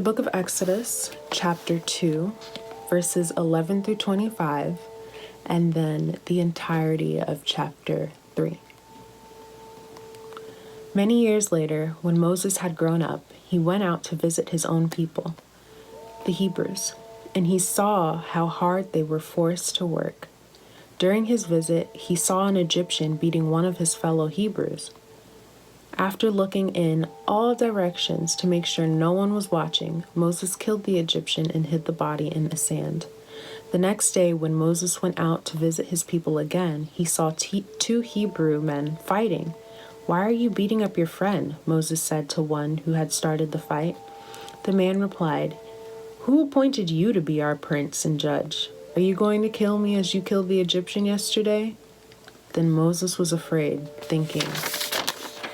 The book of Exodus, chapter 2, verses 11 through 25, and then the entirety of chapter 3. Many years later, when Moses had grown up, he went out to visit his own people, the Hebrews, and he saw how hard they were forced to work. During his visit, he saw an Egyptian beating one of his fellow Hebrews. After looking in all directions to make sure no one was watching, Moses killed the Egyptian and hid the body in the sand. The next day, when Moses went out to visit his people again, he saw two Hebrew men fighting. "Why are you beating up your friend?" Moses said to one who had started the fight. The man replied, "Who appointed you to be our prince and judge? Are you going to kill me as you killed the Egyptian yesterday?" Then Moses was afraid, thinking,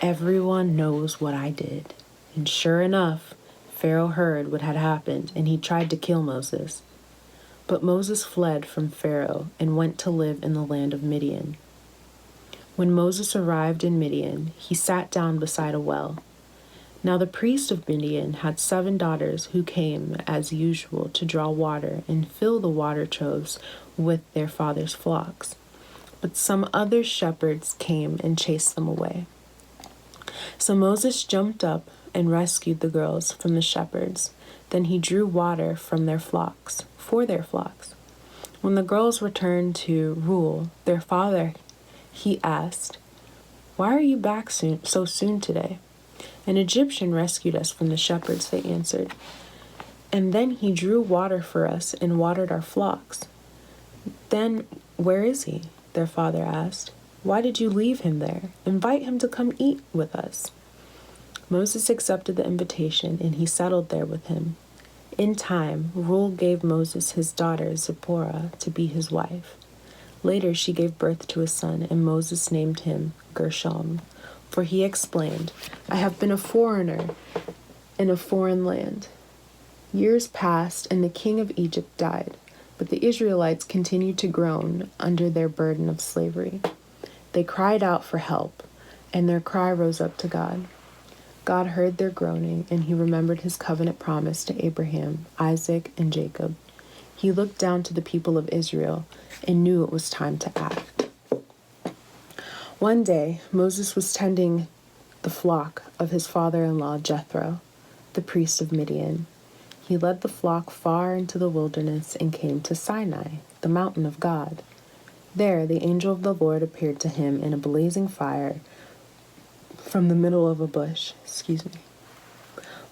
"Everyone knows what I did." And sure enough, Pharaoh heard what had happened, and he tried to kill Moses. But Moses fled from Pharaoh and went to live in the land of Midian. When Moses arrived in Midian, he sat down beside a well. Now the priest of Midian had 7 daughters who came, as usual, to draw water and fill the water troughs with their father's flocks. But some other shepherds came and chased them away. So Moses jumped up and rescued the girls from the shepherds. Then he drew water from their flocks, for their flocks. When the girls returned to Reuel, their father, he asked, "Why are you back so soon today?" "An Egyptian rescued us from the shepherds," they answered. "And then he drew water for us and watered our flocks." "Then where is he?" their father asked. "Why did you leave him there? Invite him to come eat with us." Moses accepted the invitation, and he settled there with him. In time, Reuel gave Moses his daughter Zipporah to be his wife. Later she gave birth to a son, and Moses named him Gershom, for he explained, "I have been a foreigner in a foreign land." Years passed, and the king of Egypt died, but the Israelites continued to groan under their burden of slavery. They cried out for help, and their cry rose up to God. God heard their groaning, and he remembered his covenant promise to Abraham, Isaac, and Jacob. He looked down to the people of Israel and knew it was time to act. One day, Moses was tending the flock of his father-in-law, Jethro, the priest of Midian. He led the flock far into the wilderness and came to Sinai, the mountain of God. There, the angel of the Lord appeared to him in a blazing fire from the middle of a bush.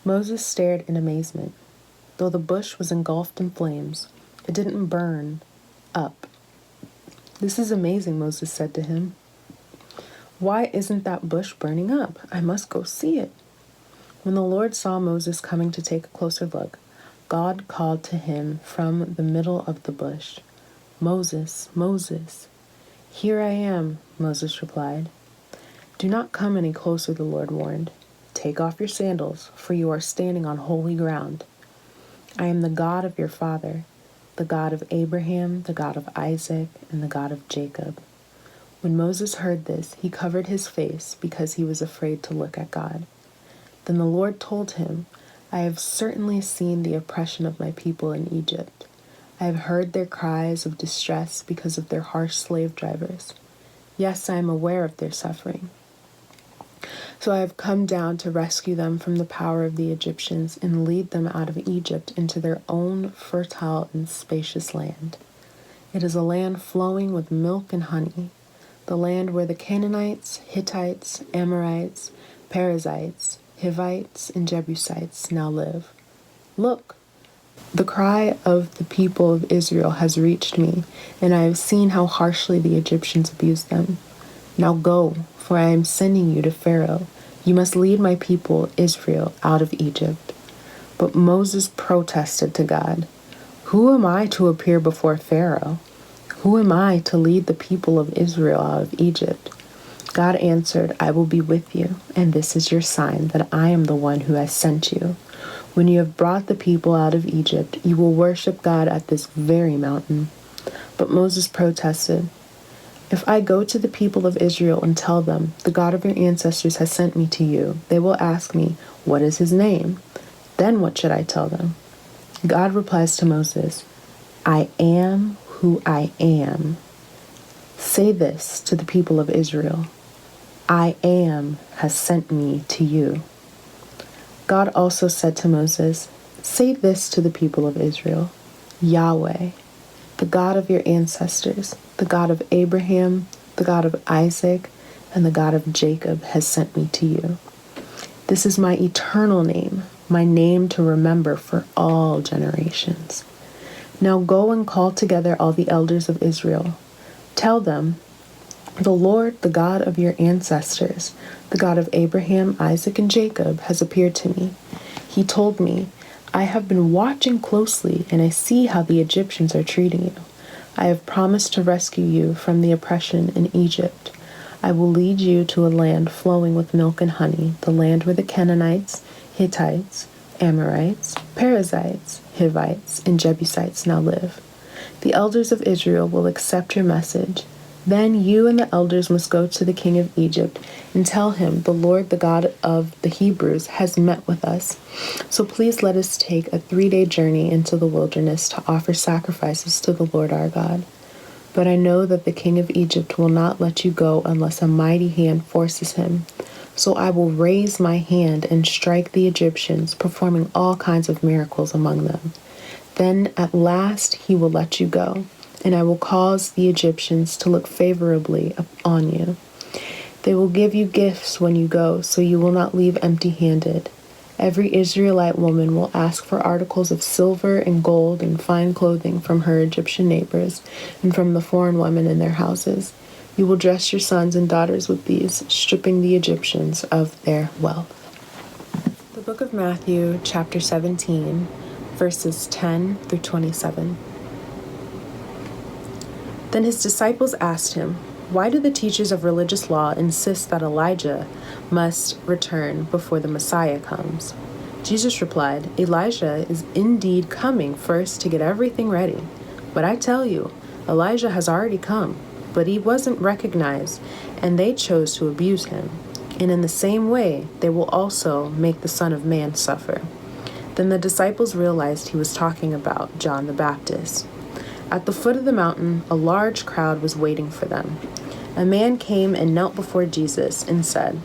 Moses stared in amazement. Though the bush was engulfed in flames, it didn't burn up. "This is amazing," Moses said to him. "Why isn't that bush burning up? I must go see it." When the Lord saw Moses coming to take a closer look, God called to him from the middle of the bush, "Moses, Moses." "Here I am," Moses replied. "Do not come any closer," the Lord warned. "Take off your sandals, for you are standing on holy ground. I am the God of your father, the God of Abraham, the God of Isaac, and the God of Jacob." When Moses heard this, he covered his face because he was afraid to look at God. Then the Lord told him, "I have certainly seen the oppression of my people in Egypt. I have heard their cries of distress because of their harsh slave drivers. Yes, I am aware of their suffering. So I have come down to rescue them from the power of the Egyptians and lead them out of Egypt into their own fertile and spacious land. It is a land flowing with milk and honey, the land where the Canaanites, Hittites, Amorites, Perizzites, Hivites, and Jebusites now live. Look, the cry of the people of Israel has reached me, and I have seen how harshly the Egyptians abuse them. Now go, for I am sending you to Pharaoh. You must lead my people, Israel, out of Egypt." But Moses protested to God, "Who am I to appear before Pharaoh? Who am I to lead the people of Israel out of Egypt?" God answered, "I will be with you, and this is your sign that I am the one who has sent you. When you have brought the people out of Egypt, you will worship God at this very mountain." But Moses protested, "If I go to the people of Israel and tell them, 'The God of your ancestors has sent me to you,' they will ask me, 'What is his name?' Then what should I tell them? God replies to Moses, I am who I am. Say this to the people of Israel. I am has sent me to you. God also said to Moses, say this to the people of Israel. Yahweh, the God of your ancestors, the God of Abraham, the God of Isaac, and the God of Jacob has sent me to you. This is my eternal name, my name to remember for all generations. Now go and call together all the elders of Israel. Tell them, the Lord, the God of your ancestors, the God of Abraham, Isaac, and Jacob, has appeared to me. He told me, I have been watching closely, and I see how the Egyptians are treating you. I have promised to rescue you from the oppression in Egypt. I will lead you to a land flowing with milk and honey, the land where the Canaanites, Hittites, Amorites, Perizzites, Hivites, and Jebusites now live. The elders of Israel will accept your message. Then you and the elders must go to the king of Egypt and tell him, the Lord, the God of the Hebrews, has met with us. So please let us take a 3-day journey into the wilderness to offer sacrifices to the Lord our God. But I know that the king of Egypt will not let you go unless a mighty hand forces him. So I will raise my hand and strike the Egyptians, performing all kinds of miracles among them. Then at last he will let you go, and I will cause the Egyptians to look favorably on you. They will give you gifts when you go, so you will not leave empty-handed. Every Israelite woman will ask for articles of silver and gold and fine clothing from her Egyptian neighbors and from the foreign women in their houses. You will dress your sons and daughters with these, stripping the Egyptians of their wealth. The book of Matthew, chapter 17, verses 10 through 27. Then his disciples asked him, why do the teachers of religious law insist that Elijah must return before the Messiah comes? Jesus replied, Elijah is indeed coming first to get everything ready. But I tell you, Elijah has already come, but he wasn't recognized, and they chose to abuse him. And in the same way, they will also make the Son of Man suffer. Then the disciples realized he was talking about John the Baptist. At the foot of the mountain, a large crowd was waiting for them. A man came and knelt before Jesus and said,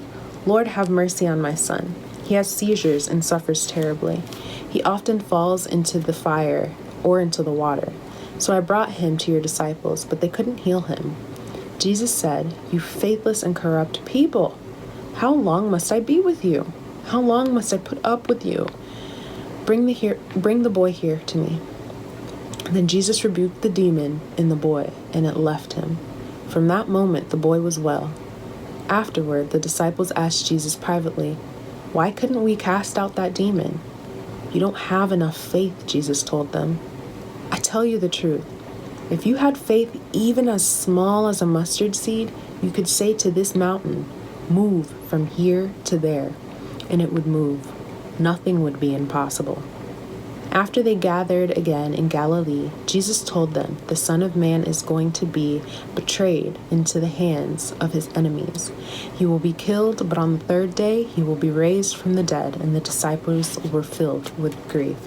Lord, have mercy on my son. He has seizures and suffers terribly. He often falls into the fire or into the water. So I brought him to your disciples, but they couldn't heal him. Jesus said, you faithless and corrupt people, how long must I be with you? How long must I put up with you? Bring the boy here to me. Then Jesus rebuked the demon in the boy, and it left him. From that moment, the boy was well. Afterward, the disciples asked Jesus privately, why couldn't we cast out that demon? You don't have enough faith, Jesus told them. I tell you the truth. If you had faith even as small as a mustard seed, you could say to this mountain, move from here to there, and it would move. Nothing would be impossible. After they gathered again in Galilee, Jesus told them, the Son of Man is going to be betrayed into the hands of his enemies. He will be killed, but on the 3rd day he will be raised from the dead, and the disciples were filled with grief.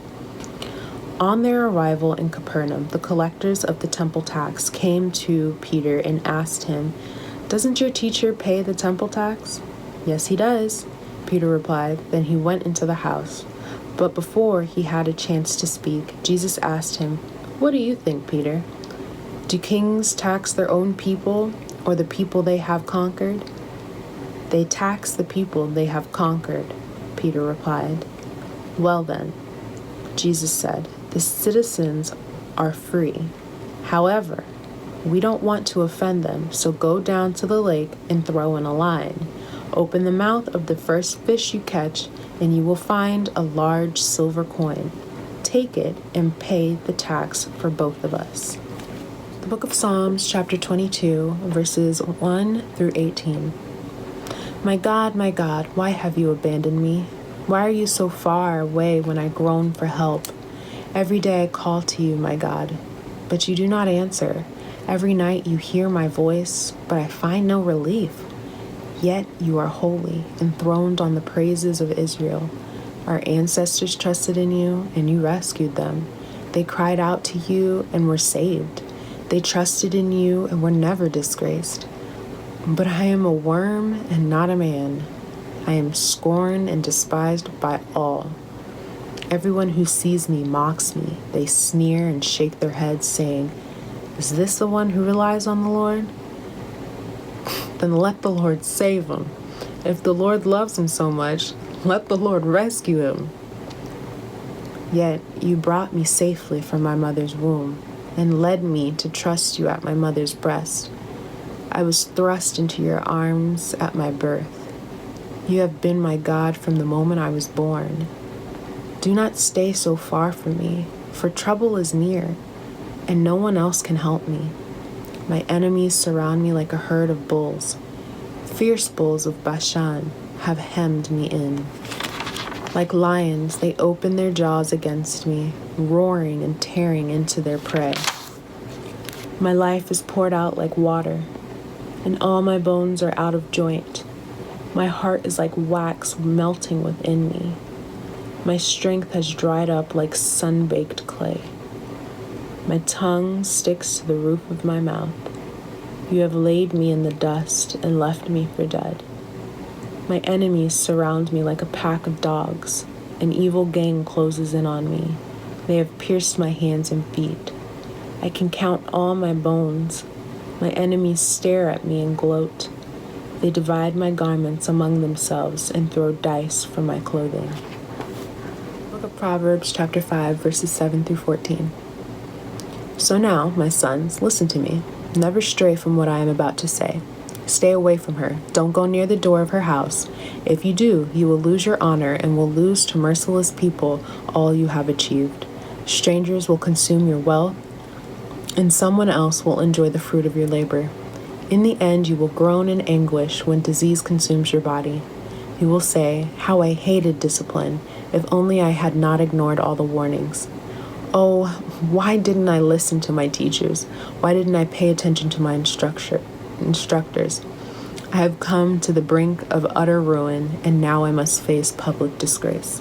On their arrival in Capernaum, the collectors of the temple tax came to Peter and asked him, doesn't your teacher pay the temple tax? Yes, he does, Peter replied. Then he went into the house. But before he had a chance to speak, Jesus asked him, what do you think, Peter? Do kings tax their own people or the people they have conquered? They tax the people they have conquered, Peter replied. Well then, Jesus said, the citizens are free. However, we don't want to offend them, so go down to the lake and throw in a line. Open the mouth of the first fish you catch, and you will find a large silver coin. Take it and pay the tax for both of us. The book of Psalms, chapter 22, verses 1 through 18. My God, why have you abandoned me? Why are you so far away when I groan for help? Every day I call to you, my God, but you do not answer. Every night you hear my voice, but I find no relief. Yet you are holy, enthroned on the praises of Israel. Our ancestors trusted in you, and you rescued them. They cried out to you and were saved. They trusted in you and were never disgraced. But I am a worm and not a man. I am scorned and despised by all. Everyone who sees me mocks me. They sneer and shake their heads, saying, "Is this the one who relies on the Lord? Then let the Lord save him. If the Lord loves him so much, let the Lord rescue him." Yet you brought me safely from my mother's womb and led me to trust you at my mother's breast. I was thrust into your arms at my birth. You have been my God from the moment I was born. Do not stay so far from me, for trouble is near, and no one else can help me. My enemies surround me like a herd of bulls. Fierce bulls of Bashan have hemmed me in. Like lions, they open their jaws against me, roaring and tearing into their prey. My life is poured out like water, and all my bones are out of joint. My heart is like wax melting within me. My strength has dried up like sun-baked clay. My tongue sticks to the roof of my mouth. You have laid me in the dust and left me for dead. My enemies surround me like a pack of dogs. An evil gang closes in on me. They have pierced my hands and feet. I can count all my bones. My enemies stare at me and gloat. They divide my garments among themselves and throw dice for my clothing. Book of Proverbs, chapter 5, verses 7 through 14. So now, my sons, listen to me. Never stray from what I am about to say. Stay away from her. Don't go near the door of her house. If you do, you will lose your honor and will lose to merciless people all you have achieved. Strangers will consume your wealth, and someone else will enjoy the fruit of your labor. In the end, you will groan in anguish when disease consumes your body. You will say, "How I hated discipline. If only I had not ignored all the warnings. Oh, why didn't I listen to my teachers? Why didn't I pay attention to my instructors? I have come to the brink of utter ruin, and now I must face public disgrace."